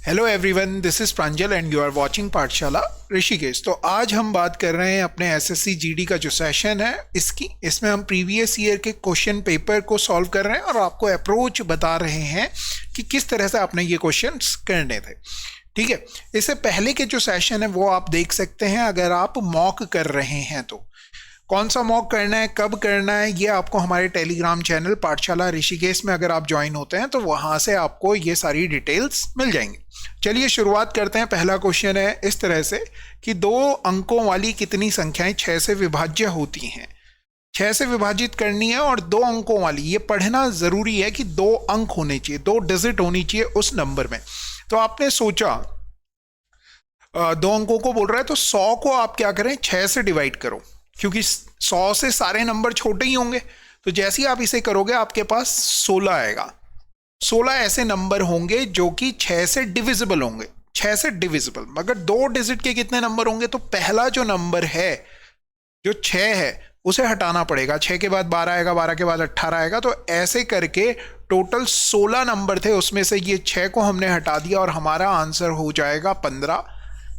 Hello everyone, this is Pranjal and you are watching Pathshala Rishikesh. तो आज हम बात कर रहे हैं अपने एसएससी जीडी का जो सेशन है इसमें हम प्रीवियस ईयर के क्वेश्चन पेपर को सॉल्व कर रहे हैं और आपको अप्रोच बता रहे हैं कि किस तरह से आपने ये क्वेश्चंस करने थे। ठीक है, इससे पहले के जो सेशन है वो आप देख सकते हैं अगर आप मॉक कर रहे हैं तो। कौन सा मॉक करना है, कब करना है, ये आपको हमारे टेलीग्राम चैनल पाठशाला ऋषिकेश में अगर आप ज्वाइन होते हैं तो वहां से आपको ये सारी डिटेल्स मिल जाएंगी। चलिए शुरुआत करते हैं। पहला क्वेश्चन है इस तरह से कि 2 अंकों वाली कितनी संख्याएं 6 से विभाज्य होती हैं। 6 से विभाजित करनी है और 2 अंकों वाली, ये पढ़ना जरूरी है कि 2 अंक होने चाहिए, 2 डिजिट होनी चाहिए उस नंबर में। तो आपने सोचा 2 अंकों को बोल रहा है तो 100 को आप क्या करें, 6 से डिवाइड करो, क्योंकि 100 से सारे नंबर छोटे ही होंगे। तो जैसे ही आप इसे करोगे आपके पास 16 आएगा। 16 ऐसे नंबर होंगे जो कि 6 से डिविजिबल होंगे, 6 से डिविजिबल। मगर 2 डिजिट के कितने नंबर होंगे, तो पहला जो नंबर है जो 6 है उसे हटाना पड़ेगा। 6 के बाद 12 आएगा, 12 के बाद 18 आएगा। तो ऐसे करके टोटल 16 नंबर थे, उसमें से ये 6 को हमने हटा दिया और हमारा आंसर हो जाएगा 15।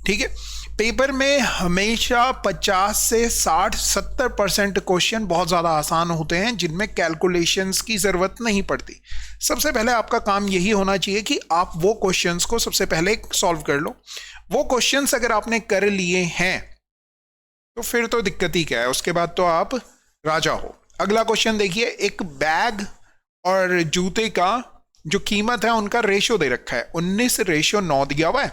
ठीक है, पेपर में हमेशा 50 से 60-70% क्वेश्चन बहुत ज़्यादा आसान होते हैं जिनमें कैलकुलेशंस की ज़रूरत नहीं पड़ती। सबसे पहले आपका काम यही होना चाहिए कि आप वो क्वेश्चंस को सबसे पहले सॉल्व कर लो। वो क्वेश्चंस अगर आपने कर लिए हैं तो फिर तो दिक्कत ही क्या है, उसके बाद तो आप राजा हो। अगला क्वेश्चन देखिए, एक बैग और जूते का जो कीमत है उनका रेशो दे रखा है, 19:9 दिया हुआ है,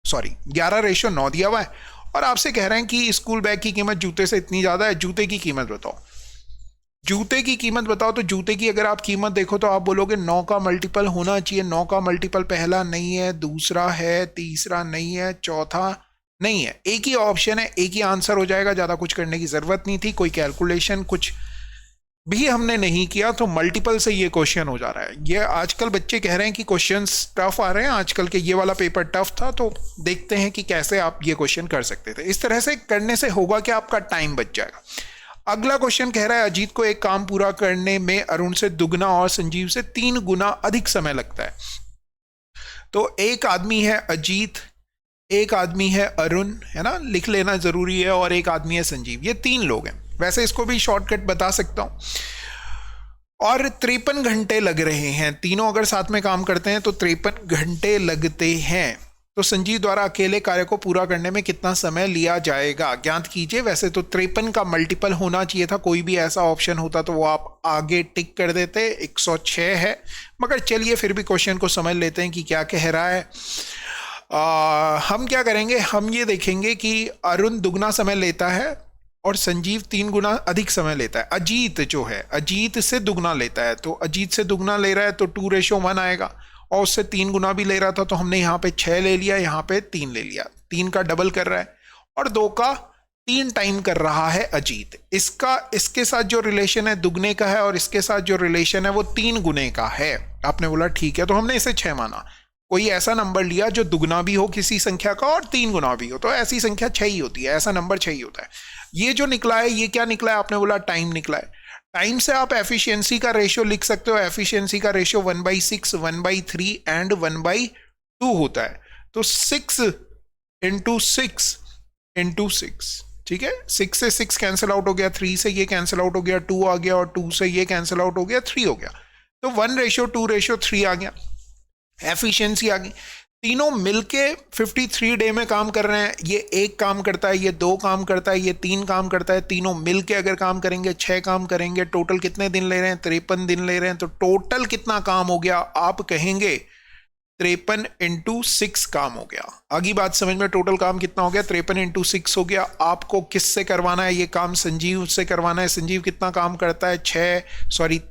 11:9 दिया हुआ है और आपसे कह रहे हैं कि स्कूल बैग की कीमत जूते से इतनी ज्यादा है, जूते की कीमत बताओ। जूते की कीमत बताओ तो जूते की अगर आप कीमत देखो तो आप बोलोगे 9 का मल्टीपल होना चाहिए। 9 का मल्टीपल पहला नहीं है, दूसरा है, तीसरा नहीं है, चौथा नहीं है। एक ही ऑप्शन है, एक ही आंसर हो जाएगा, ज्यादा कुछ करने की जरूरत नहीं थी, कोई कैलकुलेशन कुछ भी हमने नहीं किया। तो मल्टीपल से ये क्वेश्चन हो जा रहा है। ये आजकल बच्चे कह रहे हैं कि क्वेश्चंस टफ आ रहे हैं, आजकल के ये वाला पेपर टफ था, तो देखते हैं कि कैसे आप ये क्वेश्चन कर सकते थे। इस तरह से करने से होगा कि आपका टाइम बच जाएगा। अगला क्वेश्चन कह रहा है अजीत को एक काम पूरा करने में अरुण से दुगना और संजीव से 3 गुना अधिक समय लगता है। तो एक आदमी है अजीत, एक आदमी है अरुण, है ना, लिख लेना जरूरी है, और एक आदमी है संजीव। ये 3 लोग हैं। वैसे इसको भी शॉर्टकट बता सकता हूं। और 53 घंटे लग रहे हैं, तीनों अगर साथ में काम करते हैं तो 53 घंटे लगते हैं। तो संजीव द्वारा अकेले कार्य को पूरा करने में कितना समय लिया जाएगा, ज्ञात कीजिए। वैसे तो 53 का मल्टीपल होना चाहिए था, कोई भी ऐसा ऑप्शन होता तो वो आप आगे टिक कर देते। 106 है, मगर चलिए फिर भी क्वेश्चन को समझ लेते हैं कि क्या कह रहा है। हम क्या करेंगे, हम ये देखेंगे कि अरुण दुगना समय लेता है और संजीव 3 गुना अधिक समय लेता है। अजीत जो है अजीत से दुगना लेता है, तो अजीत से दुगना ले रहा है तो 2:1 आएगा, और उससे 3 गुना भी ले रहा था तो हमने यहाँ पे 6 ले लिया, यहाँ पे 3 ले लिया। 3 का डबल कर रहा है और 2 का 3 टाइम कर रहा है अजीत। इसके साथ जो रिलेशन है दुगने का है और इसके साथ जो रिलेशन है वो 3 गुने का है। आपने बोला ठीक है, तो हमने इसे 6 माना। कोई ऐसा नंबर लिया जो दुगना भी हो किसी संख्या का और 3 गुना भी हो, तो ऐसी संख्या 6 ही होती है, ऐसा नंबर 6 ही होता है। ये जो निकला है ये क्या निकला है, आपने बोला टाइम निकला है। टाइम से आप एफिशिएंसी का रेशियो लिख सकते हो। एफिशिएंसी का रेशियो 1/6, 1/3 एंड 1/2 होता है। तो 6 × 6 × 6, ठीक है। 6 से 6 कैंसिल आउट हो गया, 3 से ये कैंसिल आउट हो गया, 2 आ गया, और 2 से ये कैंसिल आउट हो गया, 3 हो गया। तो 1:2:3 आ गया, एफिशिएंसी आ गई। तीनों मिलके 53 डे में काम कर रहे हैं। ये 1 काम करता है, ये 2 काम करता है, ये 3 काम करता है। तीनों मिलके अगर काम करेंगे 6 काम करेंगे। टोटल कितने दिन ले रहे हैं, 53 दिन ले रहे हैं। तो टोटल कितना काम हो गया, आप कहेंगे 53 × 6 काम हो गया। आगे बात समझ में, टोटल काम कितना हो गया, 53 × 6 हो गया। आपको किससे करवाना है ये काम, संजीव से करवाना है। संजीव कितना काम करता है,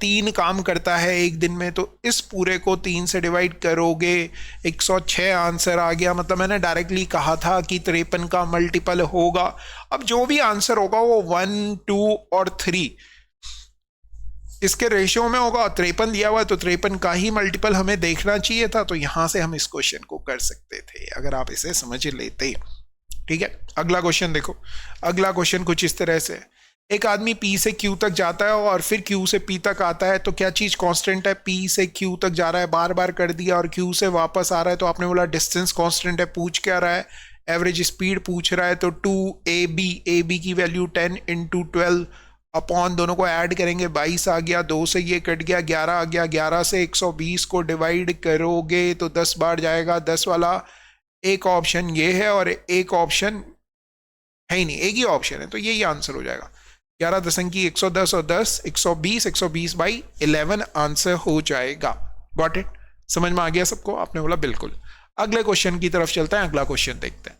3 काम करता है एक दिन में। तो इस पूरे को 3 से डिवाइड करोगे, 106 आंसर आ गया। मतलब मैंने डायरेक्टली कहा था कि 53 का मल्टीपल होगा। अब जो भी आंसर होगा वो 1, 2 और 3 इसके रेशियो में होगा। 53 दिया हुआ है तो 53 का ही मल्टीपल हमें देखना चाहिए था। तो यहां से हम इस क्वेश्चन को कर सकते थे अगर आप इसे समझ लेते। ठीक है, अगला क्वेश्चन देखो। अगला क्वेश्चन कुछ इस तरह से, एक आदमी P से Q तक जाता है और फिर Q से P तक आता है, तो क्या चीज कांस्टेंट है? P से Q तक जा रहा है, बार बार कर दिया, और Q से वापस आ रहा है, तो आपने बोला डिस्टेंस कांस्टेंट है। पूछ क्या रहा है? एवरेज स्पीड पूछ रहा है। तो 2AB, AB की वैल्यू 10 इंटू 12 अपॉन, दोनों को ऐड करेंगे 22 आ गया, 2 से ये कट गया 11 आ गया, 11 से 120 को डिवाइड करोगे तो 10 बार जाएगा, 10 वाला। एक ऑप्शन ये है और एक ऑप्शन है ही नहीं, एक ही ऑप्शन है, तो यही आंसर हो जाएगा। 11 दशंकी 110 और 10 120, 120 बाई 11 आंसर हो जाएगा। Got it? समझ में आ गया सबको? आपने बोला बिल्कुल। अगले क्वेश्चन की तरफ चलते हैं, अगला क्वेश्चन देखते हैं।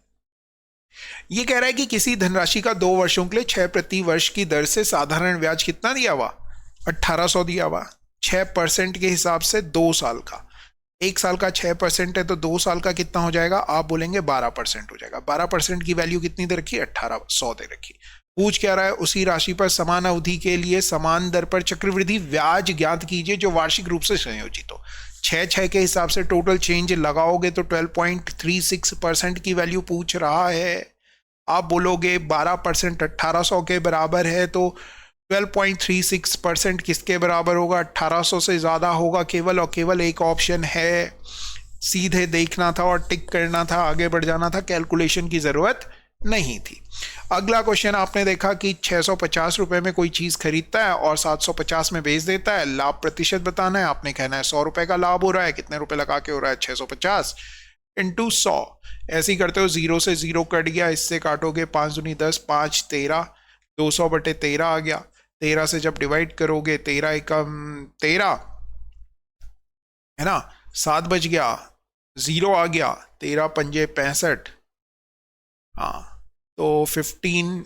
ये कह रहा है कि किसी धनराशि का 2 वर्षों के लिए 6 प्रति वर्ष की दर से साधारण ब्याज कितना दिया हुआ? 1800 दिया हुआ। 6% के हिसाब से 2 साल का, 1 साल का 6% है, तो 2 साल का कितना हो जाएगा? आप बोलेंगे 12% हो जाएगा। 12% की वैल्यू कितनी दे रखी? 1800 दे रखी। पूछ क्या रहा है? उसी राशि पर समान अवधि के लिए समान दर पर चक्रवृद्धि ब्याज ज्ञात कीजिए जो वार्षिक रूप से संयोजित हो। 6 के हिसाब से टोटल चेंज लगाओगे तो 12.36% की वैल्यू पूछ रहा है। आप बोलोगे 12% 1800 के बराबर है, तो 12.36% किसके बराबर होगा? 1800 से ज्यादा होगा। केवल और केवल एक ऑप्शन है, सीधे देखना था और टिक करना था, आगे बढ़ जाना था, कैलकुलेशन की जरूरत नहीं थी। अगला क्वेश्चन आपने देखा कि 650 रुपए में कोई चीज खरीदता है और 750 में बेच देता है। लाभ प्रतिशत बताना है, आपने कहना है 100 रुपए का लाभ हो रहा है, कितने रुपए लगा के हो रहा है? 650 इंटू 100। ऐसे ही करते हो, 0 से 0 कट गया, इससे काटोगे 5 दूनी 10, 5 13, 200 बटे 13 आ गया। 13 से जब डिवाइड करोगे, 13 एकम 13 है ना, 7 बच गया, 0 आ गया, 13 पंजे 65, हाँ, तो 15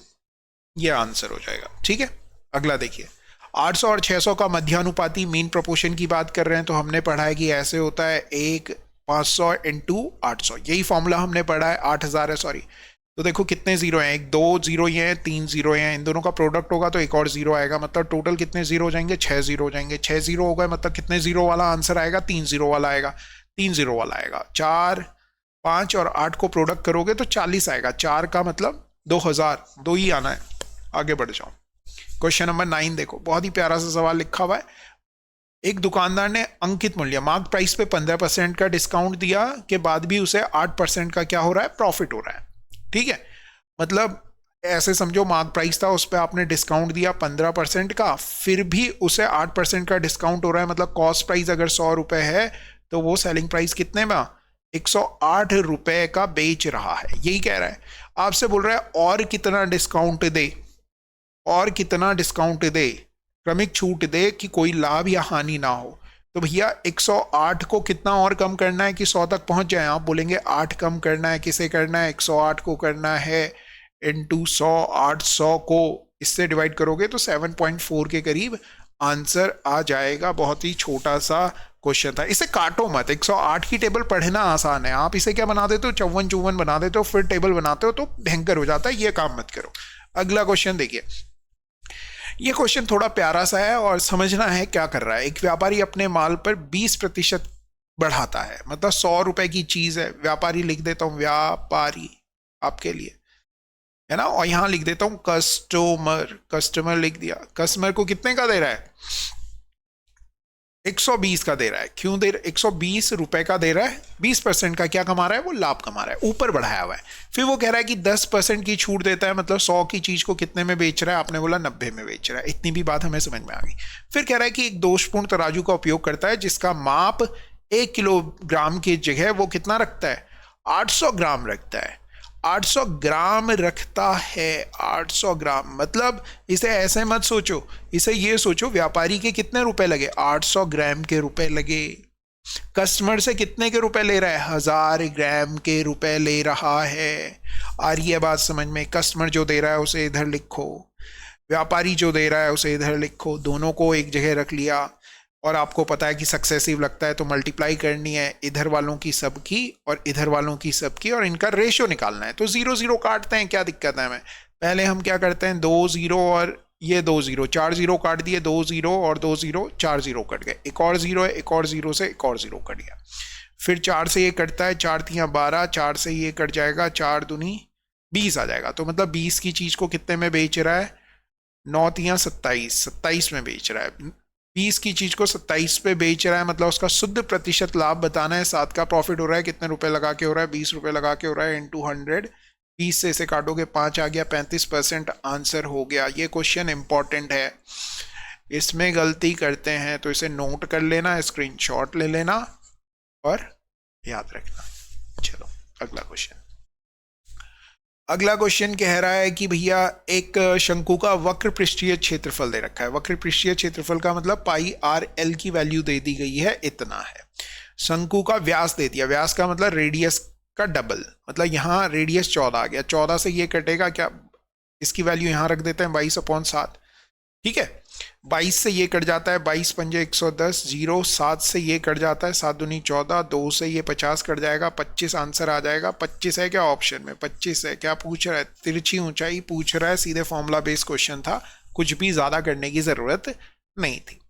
ये आंसर हो जाएगा। ठीक है, अगला देखिए। 800 और 600 का मध्यानुपाती मीन प्रोपोर्शन की बात कर रहे हैं, तो हमने पढ़ा है कि ऐसे होता है 1 500 इंटू 800, यही फॉर्मूला हमने पढ़ा है। 8000 है, सॉरी। तो देखो कितने जीरो हैं, एक 2 जीरो ही हैं, 3 जीरो हैं, इन दोनों का प्रोडक्ट होगा तो एक और जीरो आएगा, मतलब टोटल कितने जीरो हो जाएंगे? 6 जीरो हो जाएंगे। 6 जीरो हो गए, मतलब कितने जीरो वाला आंसर आएगा? 3 जीरो वाला आएगा। 3 जीरो वाला आएगा। 4 5 और 8 को प्रोडक्ट करोगे तो 40 आएगा। 4 का मतलब 2000, 2 ही आना है। आगे बढ़ जाओ, क्वेश्चन नंबर 9 देखो, बहुत ही प्यारा सा सवाल लिखा हुआ है। एक दुकानदार ने अंकित मूल्य मार्क प्राइस पे 15% का डिस्काउंट दिया के बाद भी उसे 8% का क्या हो रहा है? प्रॉफिट हो रहा है। ठीक है, मतलब ऐसे समझो, मार्क प्राइस था, उस पर आपने डिस्काउंट दिया 15% का, फिर भी उसे 8% का डिस्काउंट हो रहा है। मतलब कॉस्ट प्राइस अगर 100 रुपए है तो वो सेलिंग प्राइस कितने में? 108 रुपए का बेच रहा है। यही कह रहा है, आपसे बोल रहा है और कितना डिस्काउंट दे, और कितना डिस्काउंट दे, क्रमिक छूट दे कि कोई लाभ या हानि ना हो। तो भैया 108 को कितना और कम करना है कि 100 तक पहुंच जाए? आप बोलेंगे 8 कम करना है। किसे करना है? 108 को करना है इंटू 100। 800 को इससे डिवाइड करोगे तो 7.4 के करीब आंसर आ जाएगा। बहुत ही छोटा सा क्वेश्चन था, इसे काटो मत। 108 की टेबल पढ़ना आसान है, आप इसे क्या बना देते हो? 54 बना देते हो, फिर टेबल बनाते हो तो भयंकर हो जाता है। ये काम मत करो। अगला क्वेश्चन देखिए, ये क्वेश्चन थोड़ा प्यारा सा है और समझना है क्या कर रहा है। एक व्यापारी अपने माल पर 20% बढ़ाता है, मतलब 100 रुपए की चीज है। व्यापारी लिख देता हूं, व्यापारी आपके लिए है ना, और यहां लिख देता हूं कस्टमर, कस्टमर लिख दिया। कस्टमर को कितने का दे रहा है? 120 का दे रहा है। क्यों दे रहा है? 120 रुपए का दे रहा है। 20% का क्या कमा रहा है? वो लाभ कमा रहा है, ऊपर बढ़ाया हुआ है। फिर वो कह रहा है कि 10% की छूट देता है, मतलब 100 की चीज को कितने में बेच रहा है? आपने बोला 90 में बेच रहा है। इतनी भी बात हमें समझ में आ गई। फिर कह रहा है कि एक दोषपूर्ण तराजू का उपयोग करता है जिसका माप 1 किलोग्राम की जगह वो कितना रखता है? 800 ग्राम रखता है। 800 ग्राम रखता है। 800 ग्राम मतलब इसे ऐसे मत सोचो, इसे ये सोचो व्यापारी के कितने रुपए लगे? 800 ग्राम के रुपए लगे। कस्टमर से कितने के रुपए ले रहा है? 1000 ग्राम के रुपए ले रहा है। आ रही है बात समझ में? कस्टमर जो दे रहा है उसे इधर लिखो, व्यापारी जो दे रहा है उसे इधर लिखो, दोनों को एक जगह रख लिया। और आपको पता है कि सक्सेसिव लगता है तो मल्टीप्लाई करनी है, इधर वालों की सबकी और इधर वालों की सबकी, और इनका रेशियो निकालना है। तो 0 0 काटते हैं, क्या दिक्कत है हमें? पहले हम क्या करते हैं, 2 0 और ये 2 0, 4 0 काट दिए, 2 0 और 2 0, 4 0 कट गए। एक और 0 है, एक और 0 से एक और 0 कट गया। फिर 4 से ये कटता है, 4 3 12, 4 से ये कट जाएगा, 4 दूनी 20 आ जाएगा। तो मतलब 20 की चीज को कितने में बेच रहा है? 9 तियां 27, 27 में बेच रहा है। 20 की चीज को 27 पे बेच रहा है, मतलब उसका शुद्ध प्रतिशत लाभ बताना है। 7 का प्रॉफिट हो रहा है, कितने रुपए लगा के हो रहा है? 20 रुपए लगा के हो रहा है, इंटू 100। 20 से इसे काटोगे 5 आ गया, 35% आंसर हो गया। ये क्वेश्चन इंपॉर्टेंट है, इसमें गलती करते हैं तो इसे नोट कर लेना, स्क्रीनशॉट ले लेना और याद रखना। चलो अगला क्वेश्चन। अगला क्वेश्चन कह रहा है कि भैया एक शंकु का वक्र पृष्ठीय क्षेत्रफल दे रखा है। वक्र पृष्ठीय क्षेत्रफल का मतलब पाई आर एल की वैल्यू दे दी गई है, इतना है। शंकु का व्यास दे दिया, व्यास का मतलब रेडियस का डबल, मतलब यहाँ रेडियस 14 आ गया, 14 से ये कटेगा क्या, इसकी वैल्यू यहाँ रख देते हैं 22/7, ठीक है। 22 से ये कट जाता है, 22 पंजे 110, 0 7 से ये कट जाता है, 7 दूनी 14, 2 से ये 50 कट जाएगा, 25 आंसर आ जाएगा। 25 है क्या ऑप्शन में? 25 है। क्या पूछ रहा है? तिरछी ऊंचाई पूछ रहा है, सीधे फॉर्मूला बेस्ड क्वेश्चन था, कुछ भी ज्यादा करने की जरूरत नहीं थी।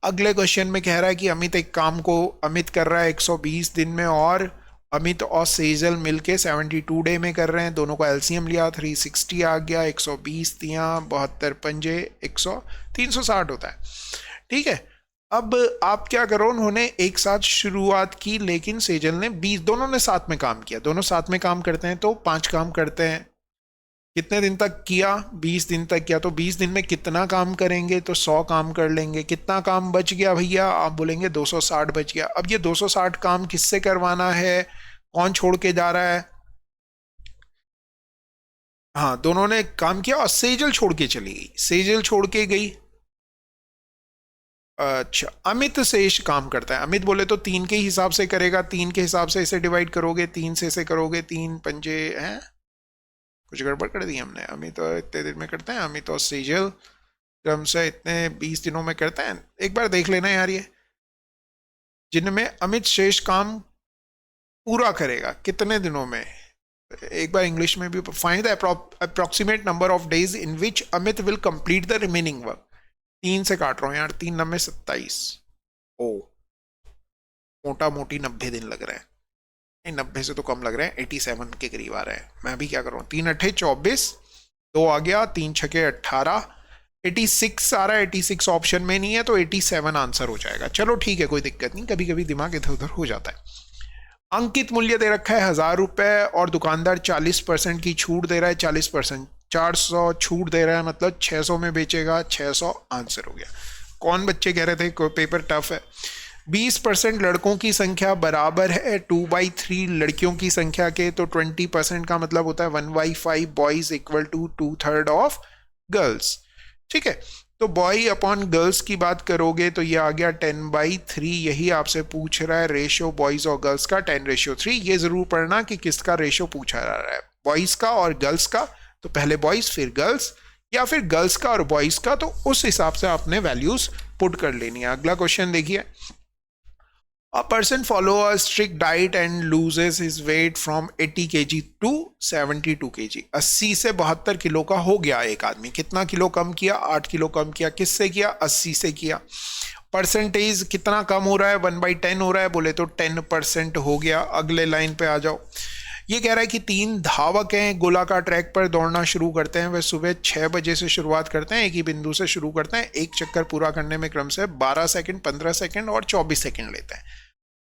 अगले क्वेश्चन में कह रहा है कि अमित एक काम को अमित कर रहा है 120 दिन में, और अमित और सेजल मिलके 72 डे में कर रहे हैं। दोनों का एलसीएम लिया, 360 आ गया, 120 तियां 72 पंजे 100, 360 होता है, ठीक है। अब आप क्या करो, उन्होंने एक साथ शुरुआत की, लेकिन सेजल ने 20, दोनों ने साथ में काम किया, दोनों साथ में काम करते हैं तो 5 काम करते हैं। कितने दिन तक किया? 20 दिन तक किया। तो 20 दिन में कितना काम करेंगे? तो 100 काम कर लेंगे। कितना काम बच गया भैया? आप बोलेंगे 260 बच गया। अब ये 260 काम किससे करवाना है? कौन छोड़ के जा रहा है? हाँ, दोनों ने काम किया और सेजल छोड़ के चली गई, सेजल छोड़ के गई। अच्छा, अमित शेष काम करता है। अमित बोले तो 3 के हिसाब से करेगा, 3 के हिसाब से इसे डिवाइड करोगे, 3 से इसे करोगे, 3 पंजे हैं, कुछ गड़बड़ कर दी हमने। अमित तो इतने दिन में करते हैं, अमित और सेजल क्रम से इतने 20 दिनों में करते हैं। एक बार देख लेना यार, ये जिनमें अमित शेष काम पूरा करेगा कितने दिनों में, एक बार इंग्लिश में भी, find the approximate number of days in which Amit will complete the remaining work. 3 से काट रहा हूं यार, 3 9 27, ओ मोटा मोटी 90 दिन लग रहे हैं। 90 से तो कम लग रहे हैं, 87 के करीब आ रहे हैं। मैं भी क्या करूँ, 3 अट्ठे 24, 2 आ गया, 3 छके 18, 86 आ रहा है। 86 ऑप्शन में नहीं है तो 87 आंसर हो जाएगा। चलो ठीक है, कोई दिक्कत नहीं, कभी कभी दिमाग इधर उधर हो जाता है। अंकित मूल्य दे रखा है 1000 रुपए और दुकानदार 40% की छूट दे रहा है, 40%, 400 छूट दे रहा है, मतलब 600 में बेचेगा, 600 आंसर हो गया। कौन बच्चे कह रहे थे कोई पेपर टफ है? 20% लड़कों की संख्या बराबर है 2/3 लड़कियों की संख्या के, तो 20% का मतलब होता है 1/5 boys equal to 2/3 of girls, ठीक है। तो बॉय अपॉन गर्ल्स की बात करोगे तो ये आ गया 10/3। यही आपसे पूछ रहा है, रेशियो बॉयज और गर्ल्स का 10:3। ये जरूर पढ़ना कि किसका रेशियो पूछा जा रहा है, बॉयज का और गर्ल्स का, तो पहले बॉयज फिर गर्ल्स, या फिर गर्ल्स का और बॉयज का, तो उस हिसाब से आपने वैल्यूज पुट कर लेनी है। अगला क्वेश्चन देखिए, A person follow a strict diet and loses his weight from 80 kg to 72 kg। 80 से 72 किलो का हो गया एक आदमी। कितना किलो कम किया? 8 किलो कम किया। किससे किया? 80 से किया। परसेंटेज कितना कम हो रहा है? 1/10 हो रहा है, बोले तो 10% हो गया। अगले लाइन पे आ जाओ। ये कह रहा है कि 3 धावक हैं, गोलाकार ट्रैक पर दौड़ना शुरू करते हैं। वे सुबह 6 बजे से शुरुआत करते हैं, एक ही बिंदु से शुरू करते हैं। एक चक्कर पूरा करने में क्रम से 12 सेकंड, 15 सेकंड और 24 सेकंड लेते हैं।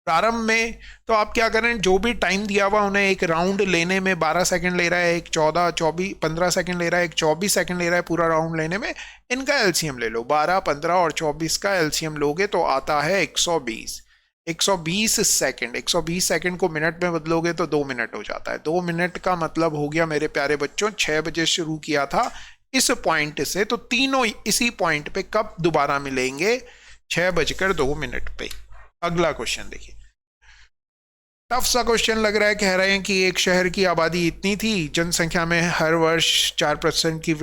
प्रारंभ में तो आप क्या करें, जो भी टाइम दिया हुआ उन्हें एक राउंड लेने में 12 सेकंड ले रहा है, एक 14 24 15 सेकंड ले रहा है, एक 24 सेकंड ले रहा है पूरा राउंड लेने में। इनका एलसीएम ले लो, 12 15 और 24 का एलसीएम लोगे तो आता है 120। 120 सेकंड, 120 सेकंड को मिनट में बदलोगे तो 2 मिनट हो जाता है। 2 मिनट का मतलब हो गया मेरे प्यारे बच्चों, 6 बजे शुरू किया था इस पॉइंट से, तो तीनों इसी पॉइंट पे कब दोबारा मिलेंगे? 6:02 पे। अगला क्वेश्चन देखिए, टफ सा क्वेश्चन लग रहा है। कह रहे हैं कि एक शहर की आबादी इतनी थी, जनसंख्या में हर वर्ष 4% की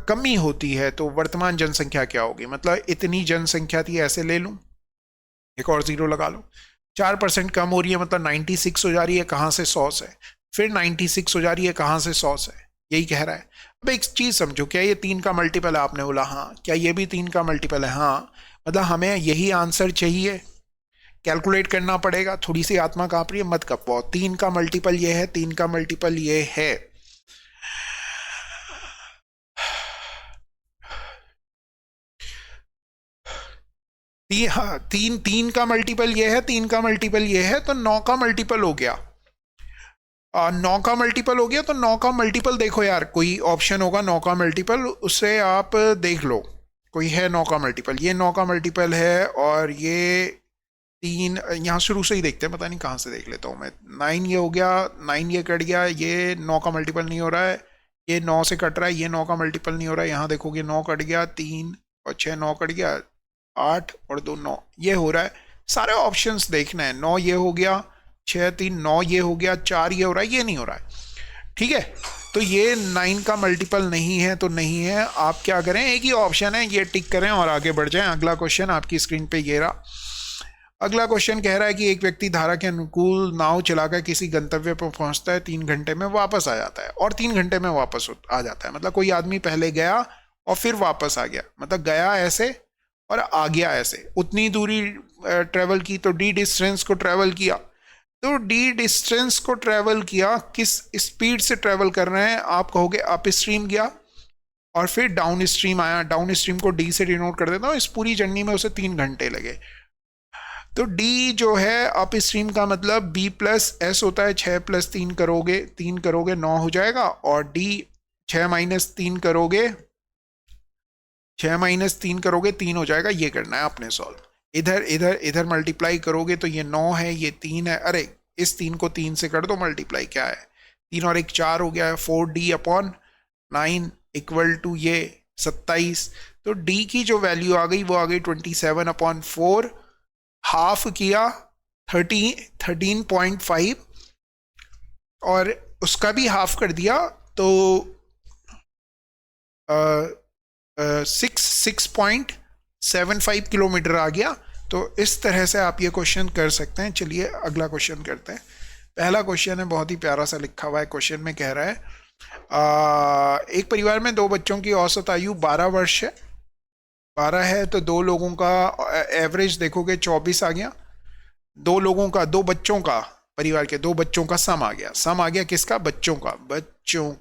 कमी होती है, तो वर्तमान जनसंख्या क्या होगी? मतलब इतनी जनसंख्या थी, ऐसे ले लूं, एक और 0 लगा लो, 4% कम हो रही है, मतलब 96 हो जा रही है। कहां से? 100 से। फिर 96 हो जा रही है, कहां से? 100 से। यही कह रहा है। अब एक चीज समझो, क्या ये 3 का मल्टीपल है? आपने बोला हाँ। क्या ये भी 3 का मल्टीपल है? हाँ। मतलब हमें यही आंसर चाहिए, कैलकुलेट करना पड़ेगा। थोड़ी सी आत्मा कांप रही है, मत कपवाओ। 3 का मल्टीपल ये है, 3 का मल्टीपल ये है। हाँ, तीन तीन का मल्टीपल ये है, तीन का मल्टीपल ये है, तो 9 का मल्टीपल हो गया। 9 का मल्टीपल हो गया, तो 9 का मल्टीपल देखो यार, कोई ऑप्शन होगा 9 का मल्टीपल, उससे आप देख लो कोई है 9 का मल्टीपल। ये 9 का मल्टीपल है, और ये तीन, यहाँ शुरू से ही देखते हैं, पता नहीं कहाँ से देख लेता हूँ मैं। 9 ये हो गया, 9 ये कट गया, ये 9 का मल्टीपल नहीं हो रहा है, ये 9 से कट रहा है, ये 9 का मल्टीपल नहीं हो रहा है। यहाँ देखोगे 9 कट गया, 3 और 6 9 कट गया, 8 और 2 9, ये हो रहा है। सारे ऑप्शंस देखना है, 9 ये हो गया, 6 3 9 ये हो गया, 4 ये हो रहा है, ये नहीं हो रहा है। ठीक है, तो ये 9 का मल्टीपल नहीं है, तो नहीं है। आप क्या करें, एक ही ऑप्शन है, ये टिक करें और आगे बढ़ जाएं। अगला क्वेश्चन आपकी स्क्रीन पे ये रहा। अगला क्वेश्चन कह रहा है कि एक व्यक्ति धारा के अनुकूल नाव चलाकर किसी गंतव्य पर पहुंचता है, 3 घंटे में वापस आ जाता है, और 3 घंटे में वापस आ जाता है। मतलब कोई आदमी पहले गया और फिर वापस आ गया, मतलब गया ऐसे और आ गया ऐसे, उतनी दूरी ट्रेवल की, तो डी डिस्टेंस को ट्रेवल किया। तो डी डिस्टेंस को ट्रेवल किया, किस स्पीड से ट्रेवल कर रहे हैं, आप कहोगे अप स्ट्रीम गया और फिर डाउन स्ट्रीम आया। डाउन स्ट्रीम को डी से डिनोट कर देता हूँ, इस पूरी जर्नी में उसे 3 घंटे लगे। तो डी जो है अप स्ट्रीम का मतलब बी प्लस एस होता है, 6 प्लस 3 करोगे, 3 करोगे 9 हो जाएगा, और डी 6 माइनस 3 करोगे, 6 माइनस 3 करोगे 3 हो जाएगा। ये करना है आपने सॉल्व। इधर इधर इधर मल्टीप्लाई करोगे तो ये 9 है, ये 3 है, अरे इस 3 को 3 से कर दो मल्टीप्लाई, क्या है 3 और 1 4 हो गया है, 4d अपॉन 9 इक्वल टू ये 27। तो डी की जो वैल्यू आ गई वो आ गई 27 अपॉन 4, हाफ किया 13.5 और उसका भी हाफ कर दिया, तो 6.75 किलोमीटर आ गया। तो इस तरह से आप ये क्वेश्चन कर सकते हैं। चलिए अगला क्वेश्चन करते हैं। पहला क्वेश्चन है, बहुत ही प्यारा सा लिखा हुआ है। क्वेश्चन में कह रहा है एक परिवार में 2 बच्चों की औसत आयु 12 वर्ष है। 12 है तो 2 लोगों का एवरेज देखोगे 24 आ गया। 2 लोगों का, 2 बच्चों का, परिवार के 2 बच्चों का सम आ गया। सम आ गया किसका, बच्चों का, बच्चों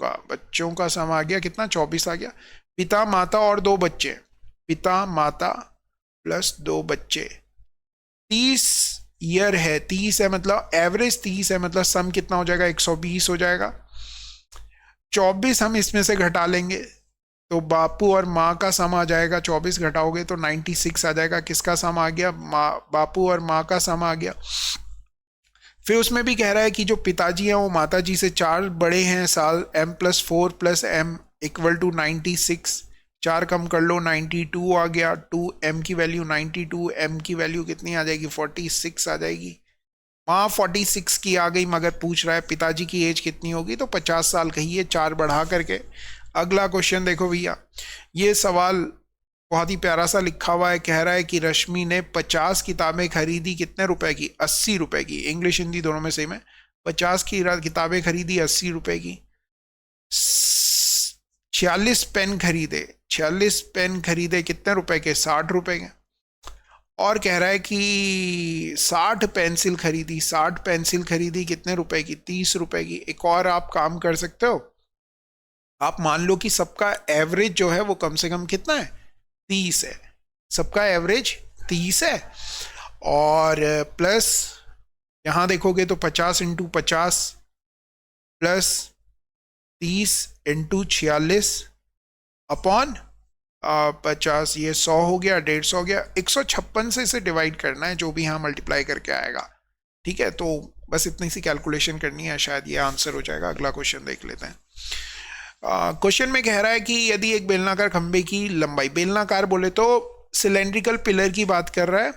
का सम आ गया कितना, 24 आ गया। पिता माता और 2 बच्चे, पिता माता प्लस 2 बच्चे, 30 ईयर है, 30 है मतलब एवरेज 30 है, मतलब सम कितना हो जाएगा, 120 हो जाएगा। 24 हम इसमें से घटा लेंगे तो बापू और माँ का सम आ जाएगा, 24 घटाओगे तो 96 आ जाएगा। किसका सम आ गया, बापू और माँ का सम आ गया। फिर उसमें भी कह रहा है कि जो पिताजी हैं वो माताजी से 4 बड़े हैं साल, m+4 + m इक्वल टू 96। 4 कम कर लो, 92 आ गया। 2m की वैल्यू 92, m की वैल्यू कितनी आ जाएगी, 46 आ जाएगी। माँ 46 की आ गई, मगर पूछ रहा है पिताजी की एज कितनी होगी, तो 50 साल कहिए, 4 बढ़ा करके। अगला क्वेश्चन देखो भैया, ये सवाल बहुत ही प्यारा सा लिखा हुआ है। कह रहा है कि रश्मि ने 50 किताबें खरीदी, कितने रुपए की, 80 रुपए की। इंग्लिश हिंदी दोनों में सेम है। 50 की किताबें खरीदी 80 रुपए की। 46 पेन खरीदे, 46 पेन खरीदे कितने रुपए के, 60 रुपए के। और कह रहा है कि 60 पेंसिल खरीदी, 60 पेंसिल खरीदी कितने रुपए की, 30 रुपए की। एक और आप काम कर सकते हो, आप मान लो कि सबका एवरेज जो है वो कम से कम कितना है, 30 है। सबका एवरेज 30 है, और प्लस यहां देखोगे तो 50 × 50 प्लस 30 × 46 अपॉन 50, ये 100 हो गया, 150 हो गया। 156 से इसे डिवाइड करना है, जो भी यहाँ मल्टीप्लाई करके आएगा। ठीक है, तो बस इतनी सी कैलकुलेशन करनी है, शायद ये आंसर हो जाएगा। अगला क्वेश्चन देख लेते हैं। क्वेश्चन में कह रहा है कि यदि एक बेलनाकार खंबे की लंबाई, बेलनाकार बोले तो सिलेंड्रिकल पिलर की बात कर रहा है,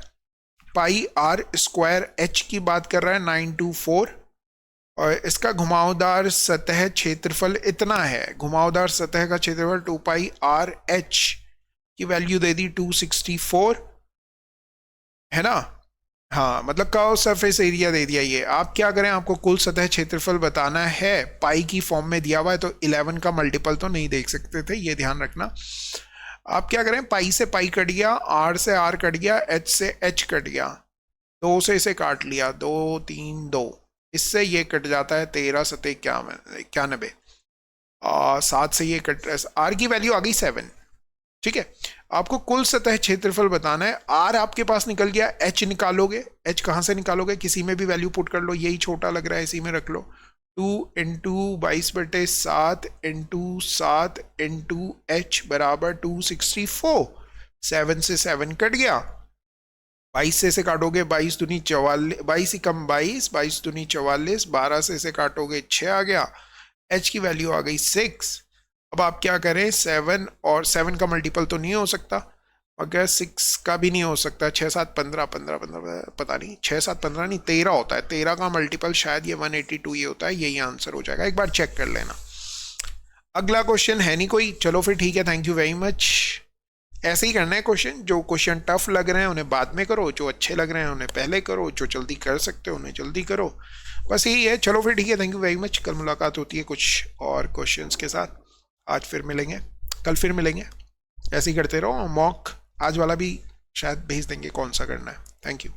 πr² की बात कर रहा है 924, और इसका घुमावदार सतह क्षेत्रफल इतना है। घुमावदार सतह का क्षेत्रफल 2πrh की वैल्यू दे दी 264 है ना। हाँ, मतलब कर्व सरफेस एरिया दे दिया। ये आप क्या करें, आपको कुल सतह क्षेत्रफल बताना है, पाई की फॉर्म में दिया हुआ है, तो 11 का मल्टीपल तो नहीं देख सकते थे, ये ध्यान रखना। आप क्या करें, पाई से पाई कट गया, आर से आर कट गया, एच से एच कट गया, 2 से इसे काट लिया, 2 3 2, इससे ये कट जाता है 13 सतह 91, 7 से ये कट, आर की वैल्यू आ गई 7। ठीक है, आपको कुल सतह क्षेत्रफल बताना है। आर आपके पास निकल गया, एच निकालोगे। एच कहाँ से निकालोगे, किसी में भी वैल्यू पुट कर लो, यही छोटा लग रहा है इसी में रख लो। 2 इंटू 22/7 इंटू 7 इंटू एच बराबर 264। 7 से 7 कट गया, 22 से काटोगे 22 दूनी 44, 22 ही कम 22, 22 दूनी 44, 12 से काटोगे 6 आ गया। एच की वैल्यू आ गई 6। अब आप क्या करें, 7 और 7 का मल्टीपल तो नहीं हो सकता, अगर 6 का भी नहीं हो सकता। 6 7 15 15 15 पता नहीं, 6 7 15 नहीं 13 होता है। 13 का मल्टीपल शायद ये 182 ये होता है, यही आंसर हो जाएगा, एक बार चेक कर लेना। अगला क्वेश्चन है नहीं कोई, चलो फिर ठीक है, थैंक यू वेरी मच। ऐसे ही करना है क्वेश्चन, जो क्वेश्चन टफ लग रहे हैं उन्हें बाद में करो, जो अच्छे लग रहे हैं उन्हें पहले करो, जो जल्दी कर सकते हो उन्हें जल्दी करो, बस यही है। चलो फिर ठीक है, थैंक यू वेरी मच। कल मुलाकात होती है कुछ और क्वेश्चंस के साथ। आज फिर मिलेंगे, कल फिर मिलेंगे, ऐसे ही करते रहो। मॉक आज वाला भी शायद भेज देंगे कौन सा करना है। Thank you.